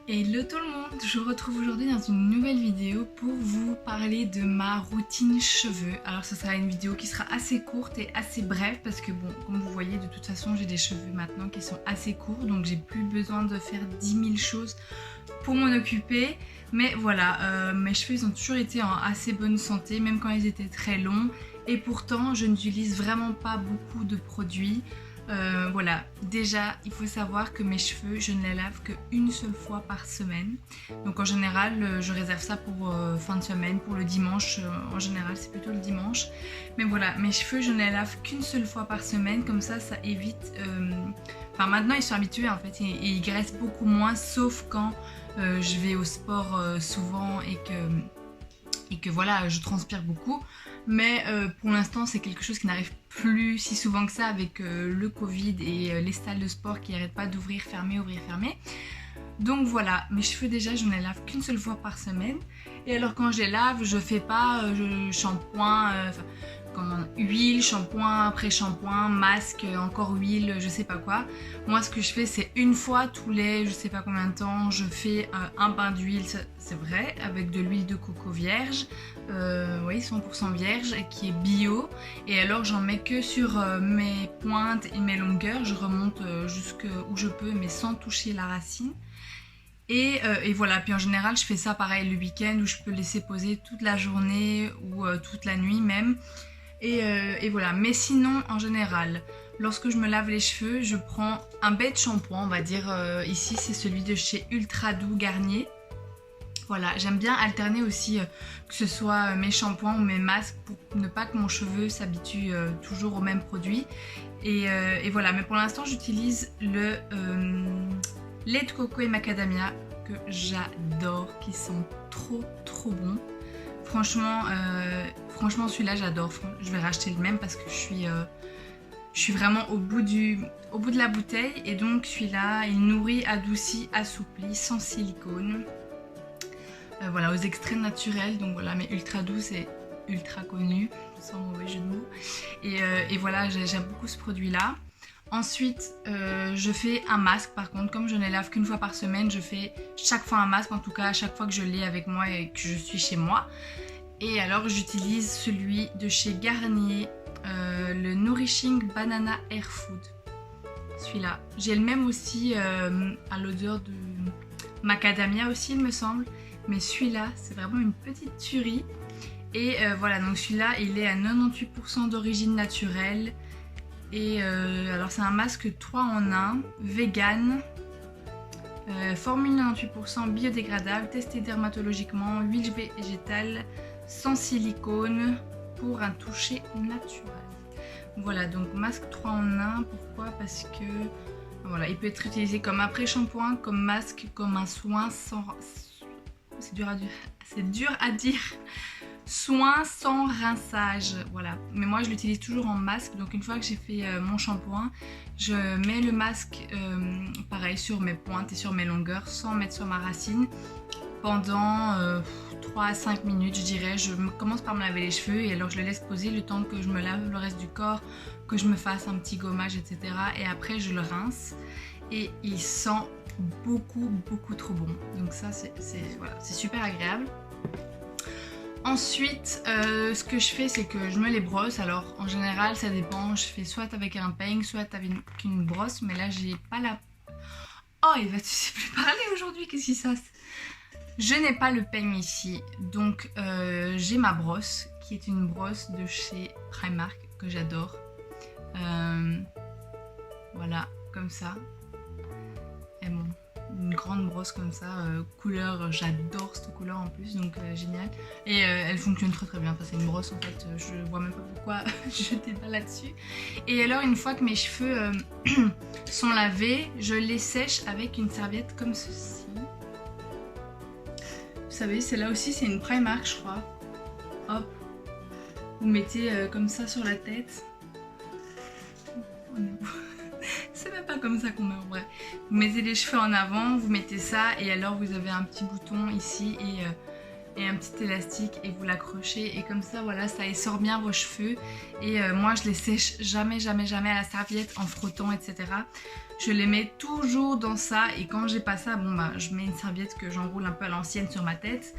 Hello tout le monde, je vous retrouve aujourd'hui dans une nouvelle vidéo pour vous parler de ma routine cheveux. Alors ce sera une vidéo qui sera assez courte et assez brève parce que bon, comme vous voyez, de toute façon j'ai des cheveux maintenant qui sont assez courts, donc j'ai plus besoin de faire 10 000 choses pour m'en occuper. Mais voilà, mes cheveux ils ont toujours été en assez bonne santé, même quand ils étaient très longs, et pourtant je n'utilise vraiment pas beaucoup de produits. Voilà, déjà il faut savoir que mes cheveux je ne les lave qu'une seule fois par semaine, donc en général je réserve ça pour fin de semaine, pour le dimanche, en général c'est plutôt le dimanche, mais voilà, mes cheveux je ne les lave qu'une seule fois par semaine, comme ça évite, enfin maintenant ils sont habitués en fait, et ils graissent beaucoup moins, sauf quand je vais au sport souvent et que voilà, je transpire beaucoup. Mais pour l'instant c'est quelque chose qui n'arrive plus si souvent que ça avec le Covid et les salles de sport qui n'arrêtent pas d'ouvrir, fermer, ouvrir, fermer. Donc voilà, mes cheveux déjà je ne les lave qu'une seule fois par semaine. Et alors quand je les lave, je fais pas shampoing, huile, shampoing, après shampoing, masque, encore huile, je sais pas quoi. Moi ce que je fais c'est une fois tous les je sais pas combien de temps, je fais un bain d'huile, c'est vrai, avec de l'huile de coco vierge, oui 100% vierge, qui est bio. Et alors j'en mets que sur mes pointes et mes longueurs, je remonte jusqu'où je peux mais sans toucher la racine. Et voilà, puis en général je fais ça pareil le week-end où je peux laisser poser toute la journée ou toute la nuit même. Et voilà, mais sinon en général, lorsque je me lave les cheveux, je prends un bête shampoing, on va dire, ici c'est celui de chez Ultra Doux Garnier. Voilà, j'aime bien alterner aussi que ce soit mes shampoings ou mes masques pour ne pas que mon cheveu s'habitue toujours au même produit. Et voilà, mais pour l'instant j'utilise le lait de coco et macadamia que j'adore, qui sont trop bons. Franchement celui-là j'adore, je vais racheter le même parce que je suis vraiment au bout de la bouteille. Et donc celui-là il nourrit, adoucit, assouplit, sans silicone. Voilà, aux extraits naturels, donc voilà, mais ultra doux c'est ultra connu, sans mauvais jeu de mots. Et voilà, j'aime beaucoup ce produit-là. Ensuite, je fais un masque par contre, comme je ne les lave qu'une fois par semaine, je fais chaque fois un masque, en tout cas à chaque fois que je l'ai avec moi et que je suis chez moi. Et alors j'utilise celui de chez Garnier, le Nourishing Banana Hair Food. Celui-là. J'ai le même aussi à l'odeur de macadamia aussi il me semble. Mais celui-là c'est vraiment une petite tuerie. Et voilà, donc celui-là il est à 98% d'origine naturelle. Et alors c'est un masque 3 en 1, vegan, formule 98% biodégradable, testé dermatologiquement, huile végétale, sans silicone, pour un toucher naturel. Voilà, donc masque 3 en 1, pourquoi? Parce que voilà, il peut être utilisé comme après-shampoing, comme masque, comme un soin sans... C'est dur à dire. Soin sans rinçage, voilà. Mais moi je l'utilise toujours en masque, donc une fois que j'ai fait mon shampoing, je mets le masque pareil sur mes pointes et sur mes longueurs sans mettre sur ma racine pendant 3 à 5 minutes je dirais. Je commence par me laver les cheveux et alors je le laisse poser le temps que je me lave le reste du corps, que je me fasse un petit gommage, etc. Et après je le rince et il sent beaucoup trop bon. Donc ça voilà, c'est super agréable. Ensuite, ce que je fais, c'est que je me les brosse. Alors, en général, ça dépend. Je fais soit avec un peigne, soit avec une brosse. Mais là, j'ai pas la... Oh, tu sais plus parler aujourd'hui. Qu'est-ce qui se passe? Je n'ai pas le peigne ici. Donc, j'ai ma brosse, qui est une brosse de chez Primark, que j'adore. Voilà, comme ça. Et bon, une grande brosse comme ça, couleur, j'adore cette couleur en plus, donc génial. Et elle fonctionne très bien, enfin, c'est une brosse en fait, je vois même pas pourquoi je pas là-dessus. Et alors une fois que mes cheveux sont lavés, je les sèche avec une serviette comme ceci. Vous savez, celle-là aussi c'est une Primark je crois. Hop, vous mettez comme ça sur la tête. C'est même pas comme ça qu'on met en vrai. Vous mettez les cheveux en avant, vous mettez ça et alors vous avez un petit bouton ici et un petit élastique et vous l'accrochez et comme ça voilà ça essore bien vos cheveux et moi je les sèche jamais à la serviette en frottant etc. Je les mets toujours dans ça et quand j'ai pas ça, bon bah je mets une serviette que j'enroule un peu à l'ancienne sur ma tête.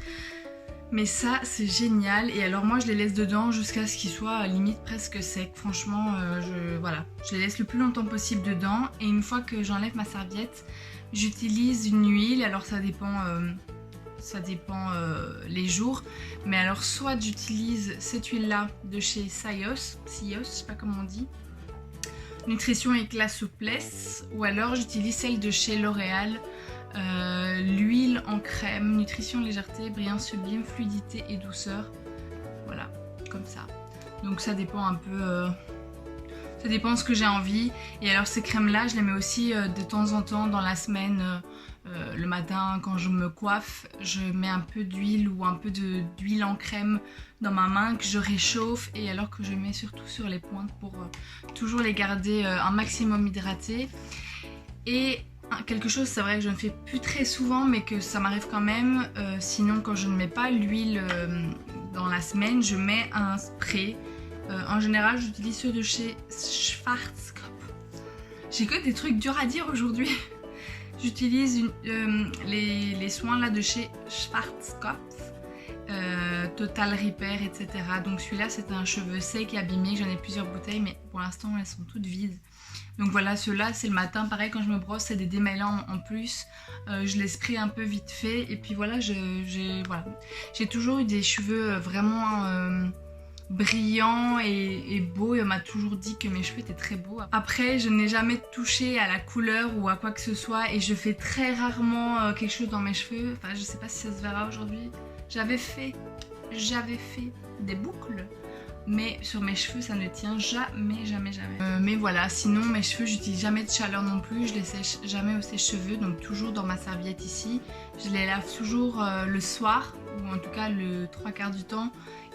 Mais ça c'est génial et alors moi je les laisse dedans jusqu'à ce qu'ils soient limite presque secs. Franchement je les laisse le plus longtemps possible dedans et une fois que j'enlève ma serviette, j'utilise une huile. Alors ça dépend les jours, mais alors soit j'utilise cette huile là de chez Scios, je sais pas comment on dit, Nutrition Éclat Souplesse, ou alors j'utilise celle de chez L'Oréal, l'huile en crème, nutrition, légèreté, brillance sublime, fluidité et douceur. Voilà, comme ça. Donc ça dépend un peu, ça dépend de ce que j'ai envie. Et alors ces crèmes là, je les mets aussi de temps en temps dans la semaine. Le matin quand je me coiffe, je mets un peu d'huile ou un peu d'huile en crème dans ma main que je réchauffe et alors que je mets surtout sur les pointes pour toujours les garder un maximum hydratés. Et quelque chose, c'est vrai que je ne fais plus très souvent mais que ça m'arrive quand même, sinon quand je ne mets pas l'huile dans la semaine, je mets un spray. En général j'utilise ceux de chez Schwarzkopf. J'ai que des trucs durs à dire aujourd'hui. J'utilise les soins là de chez Schwarzkopf, Total Repair, etc. Donc celui-là c'est un cheveu sec et abîmé, j'en ai plusieurs bouteilles mais pour l'instant elles sont toutes vides. Donc voilà, ceux-là c'est le matin, pareil quand je me brosse, c'est des démêlants en plus. Je les spray un peu vite fait et puis voilà, j'ai toujours eu des cheveux vraiment brillant et beau et on m'a toujours dit que mes cheveux étaient très beaux. Après je n'ai jamais touché à la couleur ou à quoi que ce soit et je fais très rarement quelque chose dans mes cheveux, enfin je sais pas si ça se verra aujourd'hui. J'avais fait des boucles mais sur mes cheveux ça ne tient jamais. Mais voilà, sinon mes cheveux j'utilise jamais de chaleur non plus, je les sèche jamais au sèche-cheveux, donc toujours dans ma serviette ici. Je les lave toujours le soir ou en tout cas le 3/4 du temps.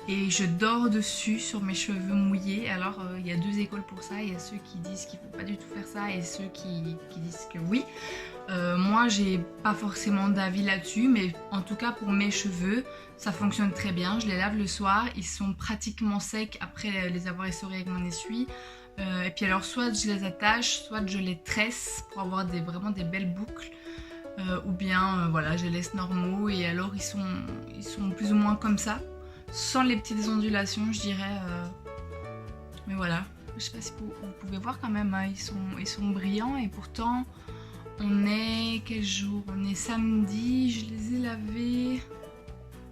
Et je dors dessus sur mes cheveux mouillés. Alors il y a deux écoles pour ça, il y a ceux qui disent qu'il ne faut pas du tout faire ça et ceux qui disent que oui. Moi j'ai pas forcément d'avis là-dessus, mais en tout cas pour mes cheveux ça fonctionne très bien. Je les lave le soir, ils sont pratiquement secs après les avoir essorés avec mon essuie. Et puis alors soit je les attache, soit je les tresse pour avoir vraiment des belles boucles. Ou bien voilà, je les laisse normaux et alors ils sont plus ou moins comme ça. Sans les petites ondulations je dirais, mais voilà, je sais pas si vous pouvez voir quand même, hein, ils sont brillants et pourtant on est, quel jour? On est samedi, je les ai lavés.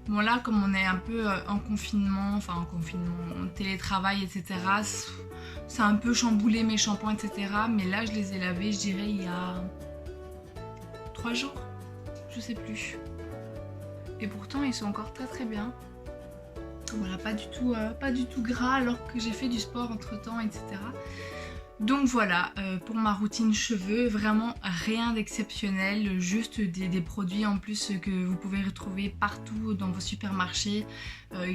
Bon là comme on est un peu en confinement, en télétravail etc, c'est un peu chamboulé mes shampoings etc, mais là je les ai lavés je dirais il y a 3 jours, je sais plus. Et pourtant ils sont encore très bien. Voilà, pas du tout gras alors que j'ai fait du sport entre temps etc. Donc voilà, pour ma routine cheveux, vraiment rien d'exceptionnel, juste des produits en plus que vous pouvez retrouver partout dans vos supermarchés,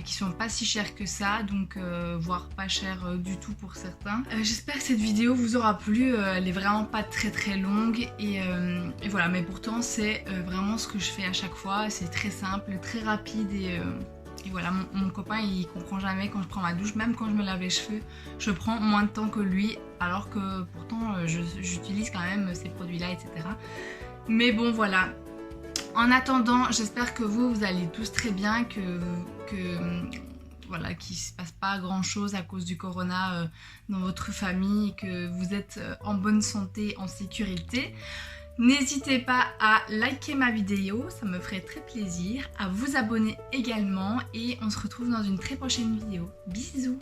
qui sont pas si chers que ça, donc voire pas chers du tout pour certains. J'espère que cette vidéo vous aura plu, elle est vraiment pas très longue et voilà, mais pourtant c'est vraiment ce que je fais à chaque fois, c'est très simple, très rapide et voilà, mon copain il comprend jamais quand je prends ma douche, même quand je me lave les cheveux, je prends moins de temps que lui, alors que pourtant j'utilise quand même ces produits là etc. Mais bon voilà, en attendant j'espère que vous allez tous très bien, voilà, qu'il ne se passe pas grand chose à cause du corona dans votre famille et que vous êtes en bonne santé, en sécurité. N'hésitez pas à liker ma vidéo, ça me ferait très plaisir, à vous abonner également et on se retrouve dans une très prochaine vidéo. Bisous!